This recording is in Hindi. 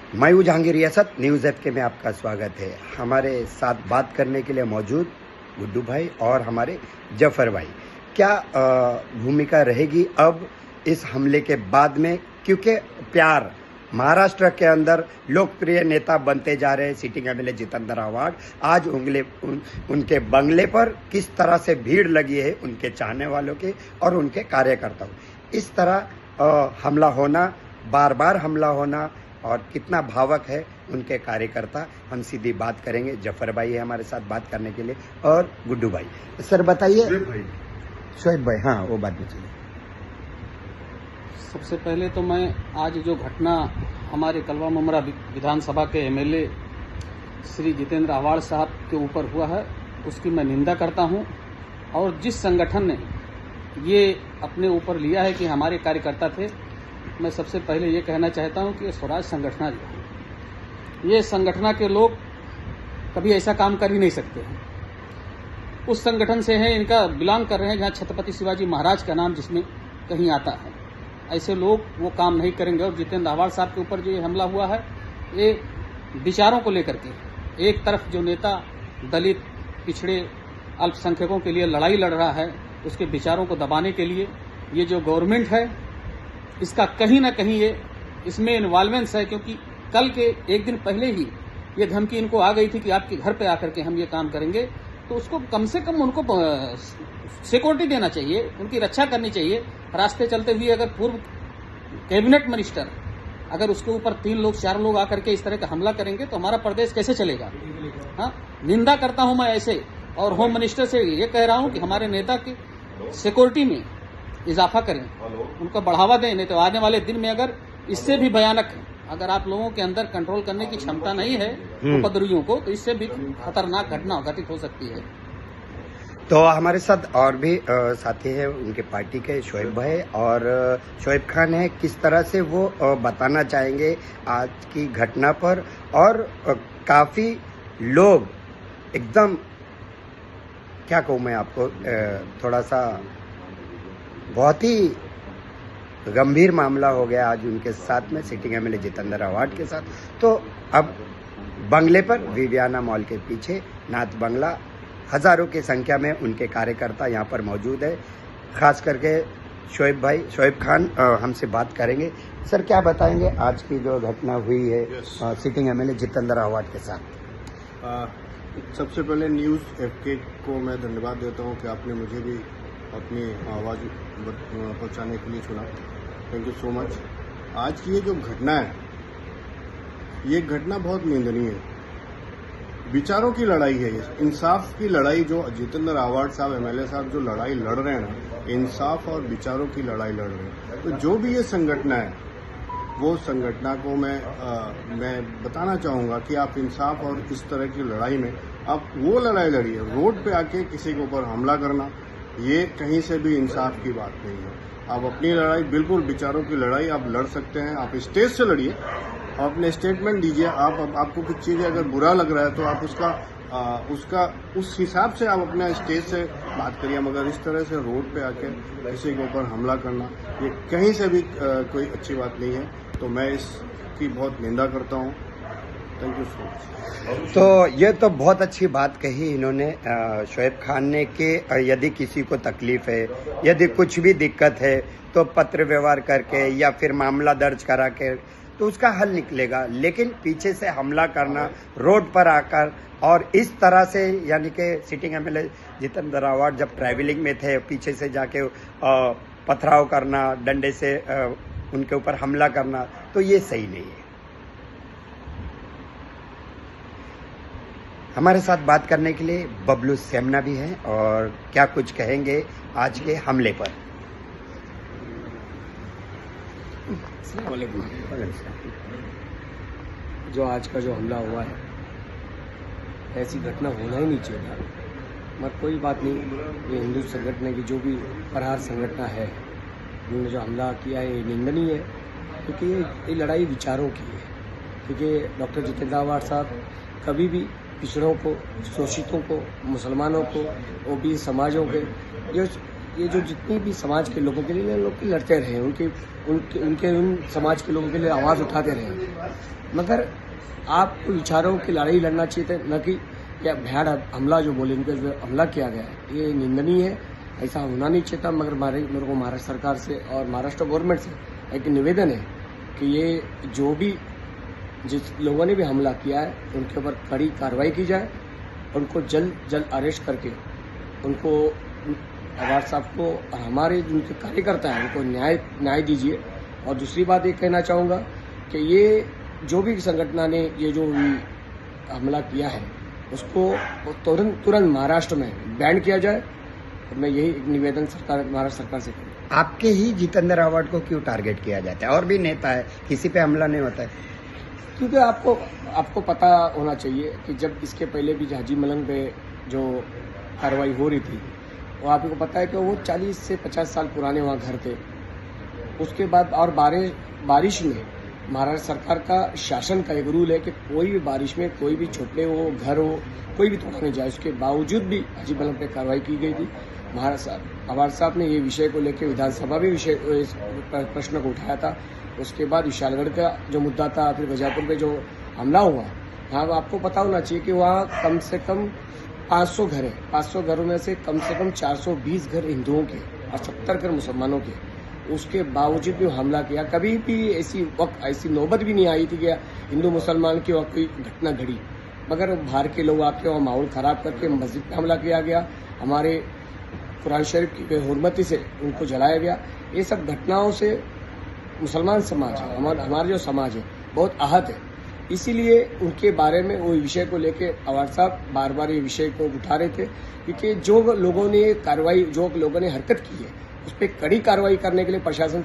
मैं हूं जहांगीर रियासत। न्यूज़ ऐप के में आपका स्वागत है। हमारे साथ बात करने के लिए मौजूद गुड्डू भाई और हमारे जफर भाई। क्या भूमिका रहेगी अब इस हमले के बाद में, क्योंकि प्यार महाराष्ट्र के अंदर लोकप्रिय नेता बनते जा रहे हैं सिटिंग एमएलए जितेंद्र आव्हाड। आज उनके बंगले पर किस तरह से भीड़ लगी है उनके चाहने वालों के और उनके कार्यकर्ताओं। इस तरह हमला होना, बार बार हमला होना और कितना भावक है उनके कार्यकर्ता, हम सीधी बात करेंगे। जफर भाई है हमारे साथ बात करने के लिए और गुड्डू भाई। सर बताइए। शोएब भाई, हाँ वो बात में चलिए। सबसे पहले तो मैं आज जो घटना हमारे कलवा मुमरा विधानसभा के एमएलए श्री जितेंद्र आव्हाड साहब के ऊपर हुआ है उसकी मैं निंदा करता हूं। और जिस संगठन ने ये अपने ऊपर लिया है कि हमारे कार्यकर्ता थे, मैं सबसे पहले ये कहना चाहता हूं कि स्वराज संगठन जो है, ये संगठन के लोग कभी ऐसा काम कर ही नहीं सकते हैं। उस संगठन से हैं, इनका बिलोंग कर रहे हैं जहां छत्रपति शिवाजी महाराज का नाम जिसमें कहीं आता है। ऐसे लोग वो काम नहीं करेंगे। और जितेंद्र आव्हाड साहब के ऊपर जो ये हमला हुआ है, ये विचारों को लेकर के, एक तरफ जो नेता दलित, पिछड़े, अल्पसंख्यकों के लिए लड़ाई लड़ रहा है, उसके विचारों को दबाने के लिए ये जो गवर्नमेंट है इसका कहीं ना कहीं ये इसमें इन्वॉल्वमेंट है। क्योंकि कल के एक दिन पहले ही ये धमकी इनको आ गई थी कि आपके घर पे आकर के हम ये काम करेंगे, तो उसको कम से कम उनको सिक्योरिटी देना चाहिए, उनकी रक्षा करनी चाहिए। रास्ते चलते हुए अगर पूर्व कैबिनेट मिनिस्टर अगर उसके ऊपर 3 लोग 4 लोग आकर के इस तरह का हमला करेंगे तो हमारा प्रदेश कैसे चलेगा? हाँ, निंदा करता हूं मैं ऐसे। और होम मिनिस्टर से ये कह रहा हूं कि हमारे नेता की सिक्योरिटी में इजाफा करें, उनको बढ़ावा दें। नहीं तो आने वाले दिन में अगर इससे भी भयानक है, अगर आप लोगों के अंदर कंट्रोल करने की क्षमता नहीं है उपद्रवियों को, तो इससे भी खतरनाक घटना घटित हो सकती है। तो हमारे साथ और भी साथी हैं उनके पार्टी के, शोएब भाई और शोएब खान है। किस तरह से वो बताना चाहेंगे आज की घटना पर। और काफ़ी लोग एकदम, क्या कहूँ मैं आपको, थोड़ा सा बहुत ही गंभीर मामला हो गया आज उनके साथ में, सिटिंग एमएलए जितेंद्र आव्हाड के साथ। तो अब बंगले पर, विवियाना मॉल के पीछे नाथ बंगला, हजारों की संख्या में उनके कार्यकर्ता यहाँ पर मौजूद है। खास करके शोएब भाई, शोएब खान हमसे बात करेंगे। सर क्या बताएंगे आज की जो घटना हुई है सिटिंग एमएलए जितेंद्र आव्हाड के साथ? सबसे पहले न्यूज़ एफके को मैं धन्यवाद देता हूँ कि आपने मुझे भी अपनी आवाज़ पहुँचाने के लिए चुना। Thank you so much. आज की ये जो घटना है, ये घटना बहुत निंदनीय है। विचारों की लड़ाई है ये, इंसाफ की लड़ाई। जो जितेंद्र आव्हाड साहब एमएलए साहब जो लड़ाई लड़ रहे हैं ना, इंसाफ और विचारों की लड़ाई लड़ रहे हैं। तो जो भी ये संगठन है, वो संगठन को मैं बताना चाहूँगा कि आप इंसाफ और इस तरह की लड़ाई में आप वो लड़ाई लड़िए। रोड पे आके किसी के ऊपर हमला करना, ये कहीं से भी इंसाफ की बात नहीं है। आप अपनी लड़ाई, बिल्कुल विचारों की लड़ाई आप लड़ सकते हैं। आप स्टेज से लड़िए, अपने स्टेटमेंट दीजिए। आपको कुछ चीज़ें अगर बुरा लग रहा है तो आप उस हिसाब से आप अपना स्टेज से बात करिए। मगर इस तरह से रोड पे आके किसी के ऊपर हमला करना, ये कहीं से भी कोई अच्छी बात नहीं है। तो मैं इसकी बहुत निंदा करता हूँ। Thank you so much. तो ये तो बहुत अच्छी बात कही इन्होंने, शोएब खान ने, कि यदि किसी को तकलीफ है, यदि कुछ भी दिक्कत है, तो पत्र व्यवहार करके या फिर मामला दर्ज करा के तो उसका हल निकलेगा। लेकिन पीछे से हमला करना, रोड पर आकर, और इस तरह से, यानी कि सिटिंग एमएलए जितेंद्र आव्हाड जब ट्रैवलिंग में थे, पीछे से जाके पथराव करना, डंडे से उनके ऊपर हमला करना, तो ये सही नहीं है। हमारे साथ बात करने के लिए बबलू सेमना भी हैं और क्या कुछ कहेंगे आज के हमले पर। जो आज का जो हमला हुआ है, ऐसी घटना होना ही नहीं चाहिए था, मगर कोई बात नहीं। ये हिंदू संगठन की जो भी प्रहार संगठन है, उन्होंने जो हमला किया है, ये निंदनीय है। क्योंकि ये लड़ाई विचारों की है। क्योंकि डॉक्टर जितेंद्र आव्हाड साहब कभी भी पिछड़ों को, शोषितों को, मुसलमानों को, ओबीसी समाजों के, ये जो जितनी भी समाज के लोगों के लिए लोग लड़ते रहे, उनकी उन समाज के लोगों के लिए आवाज़ उठाते रहे, मगर आपको विचारों की लड़ाई लड़ना चाहिए था, न कि क्या भयाड़ हमला जो बोले उनके जो हमला किया गया है ये निंदनीय है, ऐसा होना नहीं चाहिए था। मगर मेरे को महाराष्ट्र सरकार से और महाराष्ट्र गवर्नमेंट से एक निवेदन है कि ये जो भी जिस लोगों ने भी हमला किया है उनके ऊपर कड़ी कार्रवाई की जाए, उनको जल्द अरेस्ट करके उनको अवार साहब को और हमारे जिनके कार्यकर्ता हैं उनको न्याय दीजिए। और दूसरी बात ये कहना चाहूँगा कि ये जो भी संगठन ने ये जो हमला किया है उसको तुरंत महाराष्ट्र में बैन किया जाए। तो मैं यही एक निवेदन महाराष्ट्र सरकार से करूँ। आपके ही जितेंद्र आवाड को क्यों टारगेट किया जाता है? और भी नेता है, किसी पे हमला नहीं होता है? क्योंकि आपको पता होना चाहिए कि जब इसके पहले भी हाजी मलंग पे जो कार्रवाई हो रही थी वो आपको पता है कि वो 40 से 50 साल पुराने वहाँ घर थे। उसके बाद और बारिश में महाराष्ट्र सरकार का शासन का एक रूल है कि कोई भी बारिश में कोई भी झोपड़े हो, घर हो, कोई भी तोड़ा नहीं जाए। उसके बावजूद भी हाजी मलंग पे कार्रवाई की गई थी। अवार साहब ने ये विषय को लेकर विधानसभा भी इस प्रश्न को उठाया था। उसके बाद विशालगढ़ का जो मुद्दा था, फिर गजापुर में जो हमला हुआ, हाँ आपको पता होना चाहिए कि वहाँ कम से कम 500 घर है। 500 घरों में से कम 420 घर हिंदुओं के और 70 घर मुसलमानों के। उसके बावजूद भी हमला किया। कभी भी ऐसी नौबत भी नहीं आई थी कि हिंदू मुसलमान की वहाँ कोई घटना घड़ी, मगर बाहर के लोग आके वहाँ माहौल खराब करके मस्जिद पे हमला किया गया, हमारे कुरान शरीफ की बेहुरमती से उनको जलाया गया। ये सब घटनाओं से मुसलमान समाज है, हमारा जो समाज है बहुत आहत है। इसीलिए उनके बारे में वो विषय को लेके अवार साहब बार बार ये विषय को उठा रहे थे, क्योंकि जो लोगों ने हरकत की है उस पर कड़ी कार्रवाई करने के लिए प्रशासन